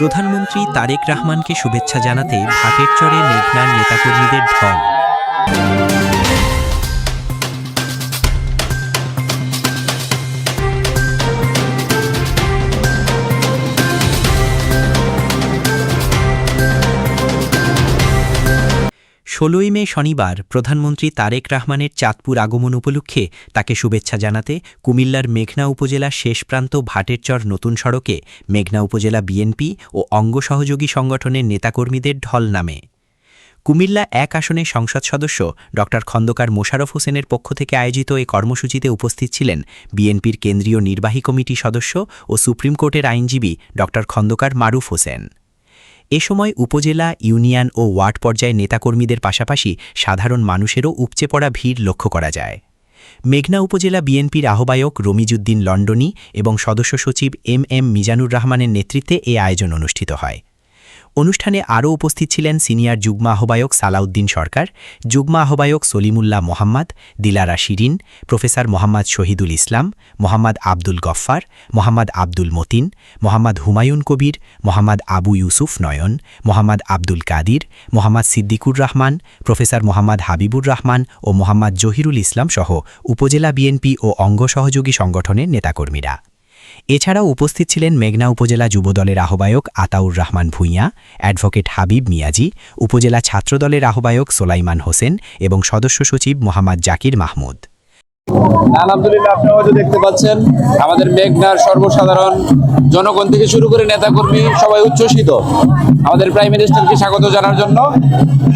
প্রধানমন্ত্রী তারেক রহমানকে শুভেচ্ছা জানাতে ভাটের চরে মেঘনার নেতাকর্মীদের ঢল। ষোলোই মে শনিবার প্রধানমন্ত্রী তারেক রহমানের চাঁদপুর আগমন উপলক্ষে তাকে শুভেচ্ছা জানাতে কুমিল্লার মেঘনা উপজেলার শেষ প্রান্ত ভাটেরচর নতুন সড়কে মেঘনা উপজেলা বিএনপি ও অঙ্গ সহযোগী সংগঠনের নেতাকর্মীদের ঢল নামে। কুমিল্লা ১ আসনের সংসদ সদস্য ড খন্দকার মোশাররফ হোসেনের পক্ষ থেকে আয়োজিত এই কর্মসূচিতে উপস্থিত ছিলেন বিএনপির কেন্দ্রীয় নির্বাহী কমিটি সদস্য ও সুপ্রিম কোর্টের আইনজীবী ড খন্দকার মারুফ হোসেন। এ সময় উপজেলা, ইউনিয়ন ও ওয়ার্ড পর্যায়ে নেতাকর্মীদের পাশাপাশি সাধারণ মানুষেরও উপচে পড়া ভিড় লক্ষ্য করা যায়। মেঘনা উপজেলা বিএনপির আহ্বায়ক রমিজউদ্দিন লন্ডনী এবং সদস্য সচিব এম মিজানুর রহমানের নেতৃত্বে এ আয়োজন অনুষ্ঠিত হয়। অনুষ্ঠানে আরও উপস্থিত ছিলেন সিনিয়র যুগ্ম আহ্বায়ক সালাউদ্দিন সরকার, যুগ্ম আহ্বায়ক সলিমুল্লাহ মোহাম্মদ, দিলারা শিরিন, প্রফেসর মোহাম্মদ শহীদুল ইসলাম, মোহাম্মদ আব্দুল গফফার, মোহাম্মদ আব্দুল মতিন, মোহাম্মদ হুমায়ুন কবির, মোহাম্মদ আবু ইউসুফ নয়ন, মোহাম্মদ আব্দুল কাদির, মোহাম্মদ সিদ্দিকুর রহমান, প্রফেসর মোহাম্মদ হাবিবুর রহমান ও মোহাম্মদ জহিরুল ইসলাম সহ উপজেলা বিএনপি ও অঙ্গ সহযোগী সংগঠনের নেতাকর্মীরা। এছাড়াও উপস্থিত ছিলেন মেঘনা উপজেলা যুবদলের আহ্বায়ক আতাউর রহমান ভূঁইয়া, অ্যাডভোকেট হাবিব মিয়াজি, উপজেলা ছাত্রদলের আহ্বায়ক সোলাইমান হোসেন এবং সদস্য সচিব মোহাম্মদ জাকির মাহমুদ। আলহামদুলিল্লাহ, আপনারা হয়তো দেখতে পাচ্ছেন আমাদের মেঘনার সর্বসাধারণ জনগণ থেকে শুরু করে নেতাকর্মী সবাই উচ্ছ্বসিত আমাদের প্রাইম মিনিস্টারকে স্বাগত জানার জন্য।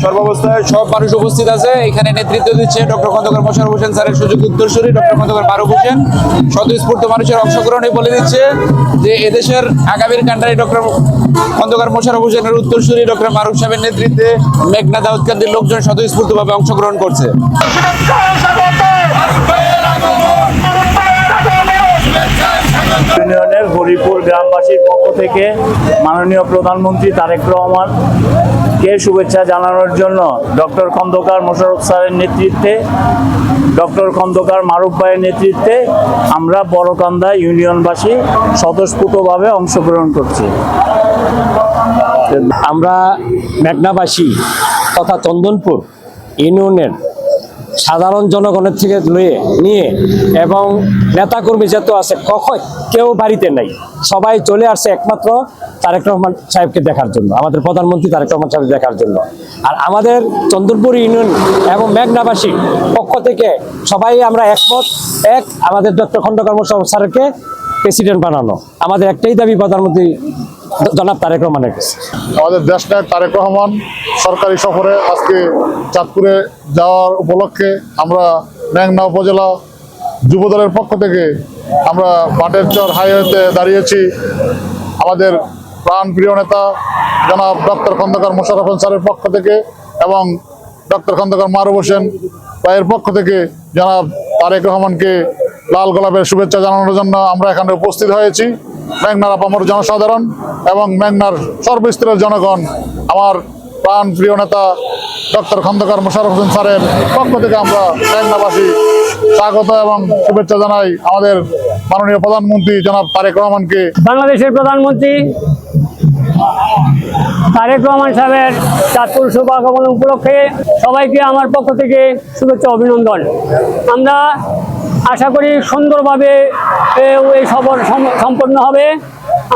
সর্বাবস্থায় সব মানুষ উপস্থিত আছে। এখানে নেতৃত্ব দিচ্ছে ড খন্দকার মোশাররফ হোসেন স্যারের সুযোগ্য উত্তরসূরি ড খন্দকার মারুফ হোসেন। স্বতঃস্ফূর্ত মানুষের অংশগ্রহণে বলে দিচ্ছে যে এদেশের আগামীর কান্ডারি ড খন্দকার মোশাররফ হোসেনের উত্তরসূরি ড মারুফ সাহেবের নেতৃত্বে মেঘনা দাউদকান্দির লোকজন স্বতঃস্ফূর্তভাবে অংশগ্রহণ করছে। ইউনিয়নের হরিপুর গ্রামবাসীর পক্ষ থেকে মাননীয় প্রধানমন্ত্রী তারেক রহমানকে শুভেচ্ছা জানানোর জন্য ডক্টর খন্দকার মোশাররফ স্যারের নেতৃত্বে, ডক্টর খন্দকার মারুফ ভাইয়ের নেতৃত্বে আমরা বড়কান্দা ইউনিয়নবাসী স্বতঃস্ফূর্তভাবে অংশগ্রহণ করছি। আমরা মেঘনাবাসী তথা চন্দনপুর ইউনিয়নের সাধারণ জনগণের থেকে নিয়ে এবং নেতাকর্মী যত আছে কেউ বাড়িতে নাই, সবাই চলে আসছে একমাত্র তারেক রহমান সাহেবকে দেখার জন্য, আমাদের প্রধানমন্ত্রী তারেক রহমান সাহেব দেখার জন্য। আর আমাদের চন্দনপুর ইউনিয়ন এবং মেঘনাবাসীর পক্ষ থেকে সবাই আমরা একমত, আমাদের ডক্টর খন্দকার মোশাররফ স্যারকে প্রেসিডেন্ট বানানো। আমাদের একটাই দাবি প্রধানমন্ত্রী জনাব তারেক রহমানের কাছে। আমাদের দেশনায়ক তারেক রহমান সরকারি সফরে আজকে চাঁদপুরে যাওয়ার উপলক্ষে আমরা মেঘনা উপজেলা যুবদলের পক্ষ থেকে আমরা ভাটেরচর হাইওয়েতে দাঁড়িয়েছি। আমাদের প্রাণপ্রিয় নেতা জনাব ডক্টর খন্দকার মোশাররফ হোসেন স্যারের পক্ষ থেকে এবং ডক্টর খন্দকার মারুফ হোসেন ভাইয়ের পক্ষ থেকে জনাব তারেক রহমানকে লাল গোলাপের শুভেচ্ছা জানানোর জন্য আমরা এখানে উপস্থিত হয়েছি। মেঘনার আপামর জনসাধারণ এবং মেঘনার সর্বস্তরের জনগণ আমার প্রাণ প্রিয় নেতা ডক্টর খন্দকার মোশাররফ হোসেন স্যারের পক্ষ থেকে আমরা মেঘনাবাসী স্বাগত এবং শুভেচ্ছা জানাই আমাদের মাননীয় প্রধানমন্ত্রী জনাব তারেক রহমানকে। বাংলাদেশের প্রধানমন্ত্রী তারেক রহমান সাহেবের চাঁদপুর শুভ আগমন উপলক্ষে সবাইকে আমার পক্ষ থেকে শুভেচ্ছা অভিনন্দন। আমরা আশা করি সুন্দরভাবে এই সফর সম্পন্ন হবে।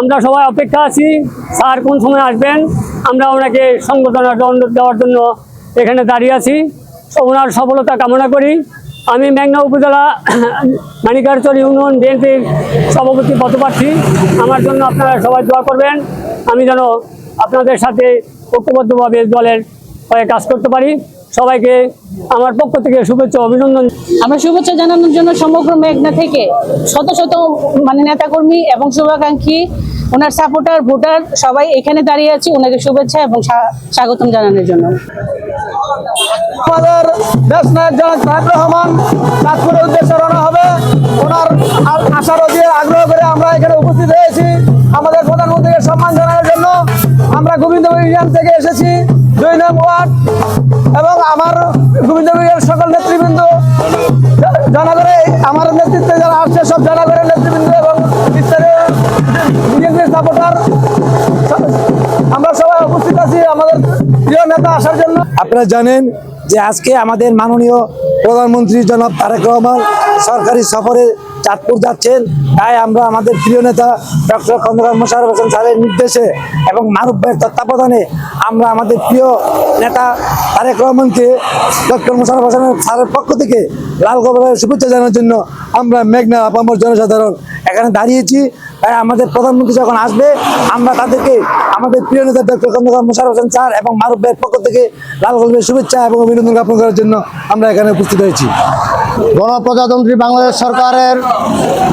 আমরা সবাই অপেক্ষা আছি, স্যার কোন সময় আসবেন। আমরা ওনাকে সংবর্ধনা দেওয়ার জন্য এখানে দাঁড়িয়ে আছি। ওনার সফলতা কামনা করি। আমি মেঘনা উপজেলা মানিকারচর ইউনিয়ন বিএনপির সভাপতি পদপ্রার্থী। আমার জন্য আপনারা সবাই দোয়া করবেন, আমি যেন আপনাদের সাথে ঐক্যবদ্ধভাবে দলের হয়ে কাজ করতে পারি। সবাইকে আমার পক্ষ থেকে শুভেচ্ছা অভিনন্দন। আমরা শুভেচ্ছা জানানোর জন্য সমগ্র মেঘনা থেকে শত শত নেতাকর্মী এবং শুভাকাঙ্ক্ষী, ওনার সাপোর্টার, ভোটার সবাই এখানে দাঁড়িয়ে আছি ওনাকে শুভেচ্ছা এবং স্বাগতম জানানোর জন্য। আমাদের দেশনায়ক জনাব তারেক রহমান চাঁদপুরের উদ্দেশ্যে রওনা হবে। ওনার আশারও আগ্রহ করে আমরা এখানে উপস্থিত হয়েছি আমাদের প্রধানমন্ত্রীকে সম্মান জানানোর জন্য। আমরা গোবিন্দপুর ইউনিয়ন থেকে এসেছি, 2 নং ওয়ার্ড, এবং আমার গোবিন্দপুরের সকল নেতৃবৃন্দ, জনগণের আমার নেতৃত্বে যারা আসছে সব জনগণের নেতৃবৃন্দ এবং বিএনপির সাপোর্টার আমাদের প্রিয় নেতা আসার জন্য। আপনারা জানেন যে আজকে আমাদের মাননীয় প্রধানমন্ত্রী জনাব তারেক রহমান সরকারি সফরে চাঁদপুর যাচ্ছেন, তাই আমরা আমাদের প্রিয় নেতা ডক্টর খন্দকার মোশাররফ হোসেন স্যারের নির্দেশে এবং মারুফ ভাইয়ের তত্ত্বাবধানে আমরা আমাদের প্রিয় নেতা তারেক রহমানকে ডক্টর মোশাররফ হোসেন স্যারের পক্ষ থেকে লাল গোলাপের শুভেচ্ছা জানানোর জন্য আমরা মেঘনা আপামর জনসাধারণ এখানে দাঁড়িয়েছি। তাই আমাদের প্রধানমন্ত্রী যখন আসবে আমরা তাদেরকে আমাদের প্রিয় নেতা ডক্টর খন্দকার মোশাররফ হোসেন স্যার এবং মারুফ ভাইয়ের পক্ষ থেকে লাল গোলাপের শুভেচ্ছা এবং অভিনন্দন জ্ঞাপন করার জন্য আমরা এখানে উপস্থিত হয়েছি। গণপ্রজাতন্ত্রী বাংলাদেশ সরকারের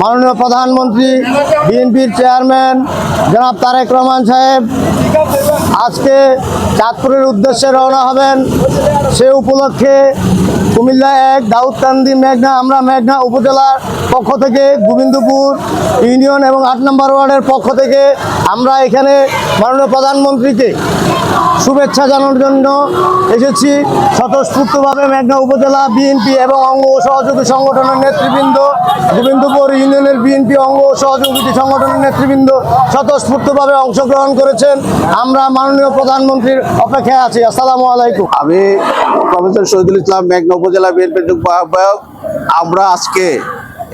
মাননীয় প্রধানমন্ত্রী বিএনপির চেয়ারম্যান জনাব তারেক রহমান সাহেব আজকে চাঁদপুরের উদ্দেশ্যে রওনা হবেন। সে উপলক্ষে কুমিল্লা 1 দাউদকান্দি আমরা মেঘনা উপজেলার পক্ষ থেকে গোবিন্দপুর ইউনিয়ন এবং 8 নম্বর ওয়ার্ডের পক্ষ থেকে আমরা এখানে মাননীয় প্রধানমন্ত্রীকে শুভেচ্ছা জানানোর জন্য এসেছি। স্বতঃস্ফূর্তভাবে মেঘনা উপজেলা বিএনপি এবং অঙ্গ ও সহযোগী সংগঠনের নেতৃবৃন্দ, গোবিন্দপুর ইউনিয়নের বিএনপি অঙ্গ ও সহযোগী সংগঠনের নেতৃবৃন্দ স্বতঃস্ফূর্তভাবে অংশগ্রহণ করেছেন। আমরা মাননীয় প্রধানমন্ত্রীর অপেক্ষায় আছি। আসসালামু আলাইকুম। আমি প্রফেসর শহীদুল ইসলাম মেঘনা উপজেলা বিএনপির যুগ্ম আহ্বায়ক। আমরা আজকে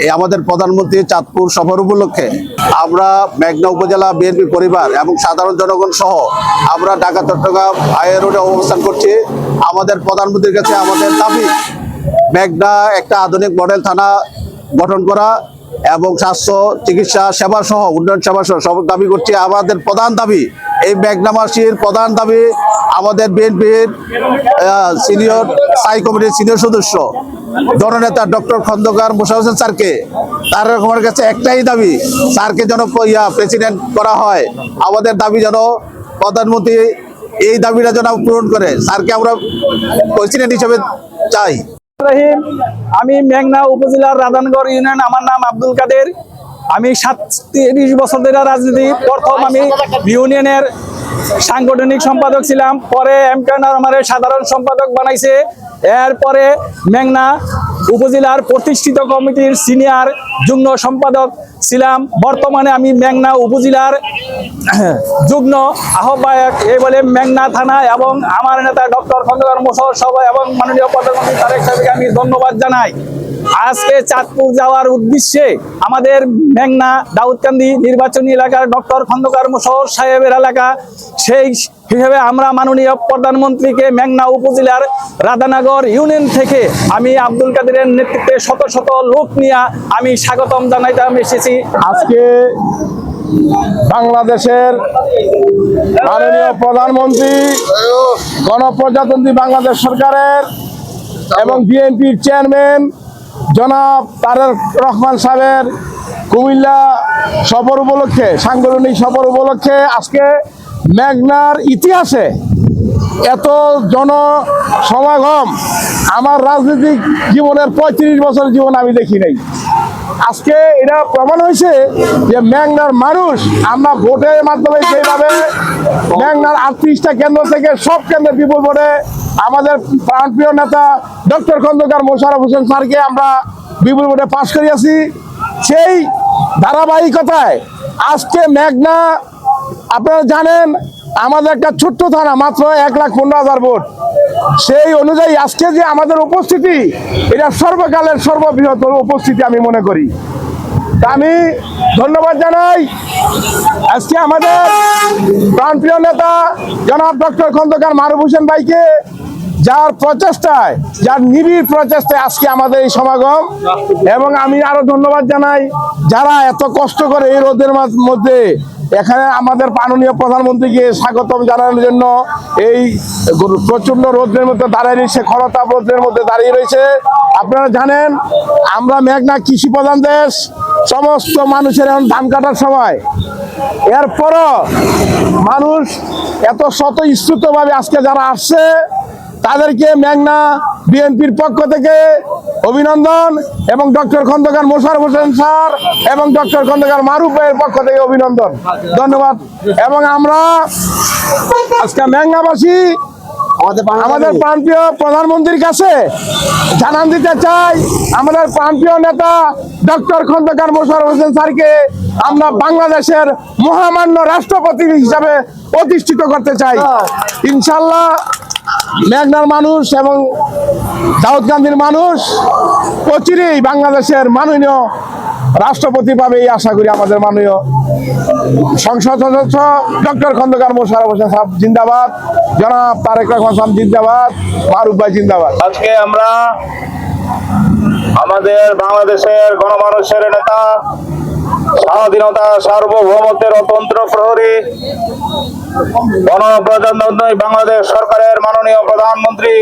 এই আমাদের প্রধানমন্ত্রী চাঁদপুর সফর উপলক্ষে আমরা মেঘনা উপজেলা বিএনপি পরিবার এবং সাধারণ জনগণ সহ আমরা ঢাকা চট্টগ্রাম হাইওয়ে রোডে অবস্থান করছি। আমাদের প্রধানমন্ত্রীর কাছে আমাদের দাবি মেঘনা একটা আধুনিক মডেল থানা গঠন করা এবং স্বাস্থ্য চিকিৎসা সেবা সহ উন্নয়ন সেবা সহ সব দাবি করছি। আমাদের প্রধান দাবি এই মেঘনাবাসীর প্রধান দাবি আমাদের বিএনপির সিনিয়র স্থায়ী কমিটির সিনিয়র সদস্য জননেতা ডক্টর খন্দকার মোশাররফ হোসেন স্যারকে তার রকমের কাছে একটাই দাবি, স্যারকে যেন প্রেসিডেন্ট করা হয়। আমাদের দাবি যেন প্রধানমন্ত্রী এই দাবিটা যেন পূরণ করে, স্যারকে আমরা প্রেসিডেন্ট হিসেবে চাই। আমি মেঘনা উপজেলার রাধানগর ইউনিয়ন, আমার নাম আব্দুল কাদের। আমি 37 বছর ধরে রাজনীতি। প্রথম আমি ইউনিয়নের সাংগঠনিক সম্পাদক ছিলাম, পরে আমার সাধারণ সম্পাদক বানাইছে। এরপরে মেঘনা উপজেলার প্রতিষ্ঠিত কমিটির সিনিয়র যুগ্ম সম্পাদক ছিলাম। বর্তমানে আমি মেঘনা উপজেলার যুগ্ম আহ্বায়ক। এই বলে মেঘনা থানা এবং আমার নেতা ডক্টর খন্দকার মোশাররফ সহ এবং মাননীয় প্রধানমন্ত্রী তারেক সাহেবকে আমি ধন্যবাদ জানাই। আজকে চাঁদপুর যাওয়ার উদ্দেশ্যে আমাদের মেঘনা দাউদকান্দি নির্বাচনী এলাকার ডক্টর খন্দকার মোশাররফ সাহেবের এলাকা, সেই হিসেবে আমরা মাননীয় প্রধানমন্ত্রীকে মেঘনা উপজেলার রাধানগর ইউনিয়ন থেকে আমি আব্দুল কাদেরের নেতৃত্বে শত শত লোক নিয়ে আমি স্বাগতম জানাইতে এসেছি। আজকে বাংলাদেশের মাননীয় প্রধানমন্ত্রী গণপ্রজাতন্ত্রী বাংলাদেশ সরকারের এবং বিএনপির চেয়ারম্যান জনাব তারেক রহমান সাহেবের কুমিল্লা সফর উপলক্ষে, সাংগঠনিক সফর উপলক্ষে আজকে মেঘনার ইতিহাসে এত জনসমাগম আমার রাজনৈতিক জীবনের 35 বছর জীবন আমি দেখি নাই। আজকে এটা প্রমাণ হয়েছে যে মেঘনার মানুষ, আমরা ভোটের মাধ্যমে যেভাবে মেঘনার 38টা কেন্দ্র থেকে সব কেন্দ্রে বিপুল ভোটে আমাদের প্রাণপ্রিয় নেতা ডক্টর খন্দকার মোশাররফ হোসেন স্যারকে আমরা বিপুল ভোটে পাশ করিয়াছি। সেই ধারাবাহিকতায় আজকে মেঘনা, আপনারা জানেন আমাদের একটা ছোট্ট থানা, মাত্র 1,15,000 ভোট। সেই অনুযায়ী আজকে যে আমাদের উপস্থিতি, এটা সর্বকালের সর্ববৃহৎ উপস্থিতি আমি মনে করি। তা আমি ধন্যবাদ জানাই আজকে আমাদের প্রাণপ্রিয় নেতা জনাব ডক্টর খন্দকার মারুফ হোসেন ভাইকে, যার প্রচেষ্টায়, যার নিবিড় প্রচেষ্টায় আজকে আমাদের এই সমাগম। এবং আমি আরো ধন্যবাদ জানাই যারা এত কষ্ট করে এই রোদের মধ্যে এখানে আমাদের মাননীয় প্রধানমন্ত্রীকে স্বাগতম জানানোর জন্য এই প্রচন্ড রোদের মধ্যে দাঁড়িয়ে রয়েছে, খরতাপ রোদের মধ্যে দাঁড়িয়ে রয়েছে। আপনারা জানেন আমরা মেঘনা কৃষি প্রধান দেশ, সমস্ত মানুষের এখন ধান কাটার সময়। এরপরও মানুষ এত স্বতঃস্ফূর্তভাবে আজকে যারা আসছে তাদেরকে মেঘনা বিএনপির পক্ষ থেকে অভিনন্দন এবং ডক্টর খন্দকার মোশাররফ হোসেন স্যার এবং ডক্টর খন্দকার মারুফের পক্ষ থেকে অভিনন্দন, ধন্যবাদ। এবং আমরা আজকে মেঘনাবাসী আমাদের প্রাণপ্রিয় প্রধানমন্ত্রীর কাছে জানান দিতে চাই, আমাদের প্রাণপ্রিয় নেতা ডক্টর খন্দকার মোশাররফ হোসেন স্যারকে আমরা বাংলাদেশের মহামান্য রাষ্ট্রপতি হিসাবে প্রতিষ্ঠিত করতে চাই। ইনশাল্লাহ মেঘনার মানুষ এবং দাউদকান্দির মানুষ অচিরেই বাংলাদেশের মাননীয় রাষ্ট্রপতি পাবে এই আশা করি। আমাদের মাননীয় সংসদ সদস্য ডক্টর খন্দকার মোশাররফ হোসেন সাহেব জিন্দাবাদ, জনাব তারেক রহমান সাহেব জিন্দাবাদ, মারুফ ভাই জিন্দাবাদ। আজকে আমরা আমাদের বাংলাদেশের গণমানুষের নেতা, স্বাধীনতা সার্বভৌমত্বের অতন্ত্র প্রহরী, গণপ্রজাতন্ত্রী বাংলাদেশ সরকারের মাননীয় প্রধানমন্ত্রী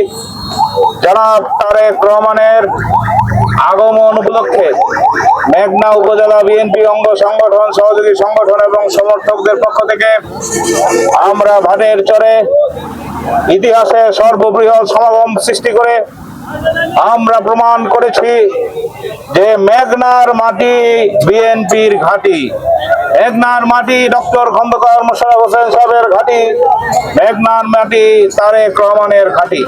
জনাব তারেক রহমানের আগমন উপলক্ষে মেঘনা উপজেলা বিএনপি অঙ্গ সংগঠন, সহযোগী সংগঠন এবং সমর্থকদের পক্ষ থেকে আমরা ভাটের চরে ইতিহাসে সর্ববৃহৎ সমাগম সৃষ্টি করে আমরা প্রমাণ করেছি যে মেঘনার মাটি বিএনপির ঘাঁটি, মেঘনার মাটি ডক্টর খন্দকার মোশাররফ হোসেন সাহেবের ঘাঁটি, মেঘনার মাটি তারেক রহমানের ঘাঁটি।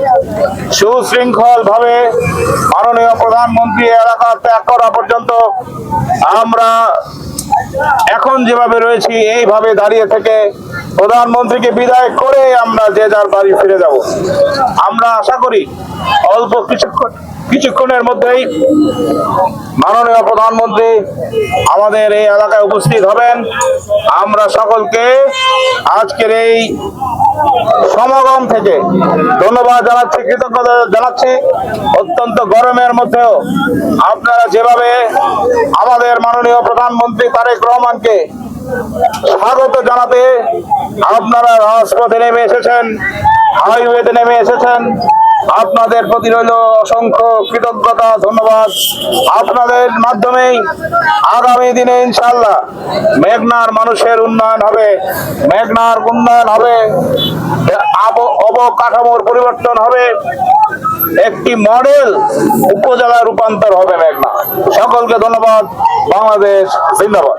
সুশৃঙ্খল ভাবে মাননীয় প্রধানমন্ত্রী এলাকা ত্যাগ করা পর্যন্ত আমরা এখন যেভাবে রয়েছি এইভাবে দাঁড়িয়ে থেকে প্রধানমন্ত্রীকে বিদায় করে আমরা যে যার বাড়ি ফিরে যাব। আমরা আশা করি অল্প কিছুক্ষণের মধ্যেই মাননীয় প্রধানমন্ত্রী আমাদের এই এলাকায় উপস্থিত হবেন। আমরা সকলকে আজকের এই সমাগম থেকে ধন্যবাদ জানাচ্ছি, কৃতজ্ঞতা জানাচ্ছি। অত্যন্ত গরমের মধ্যেও আপনারা যেভাবে আমাদের মাননীয় প্রধানমন্ত্রী তারেক রহমানকে স্বাগত জানাতে আপনারা রাজপথে নেমে এসেছেন, হাইওয়েতে নেমে এসেছেন, আপনাদের প্রতি রইল অসংখ্য কৃতজ্ঞতা, ধন্যবাদ। আপনাদের মাধ্যমেই আগামী দিনে ইনশাআল্লাহ মেঘনার মানুষের উন্নয়ন হবে, মেঘনার উন্নয়ন হবে, অবকাঠামোর পরিবর্তন হবে, একটি মডেল উপজেলা রূপান্তর হবে মেঘনা। সকলকে ধন্যবাদ। বাংলাদেশ জিন্দাবাদ।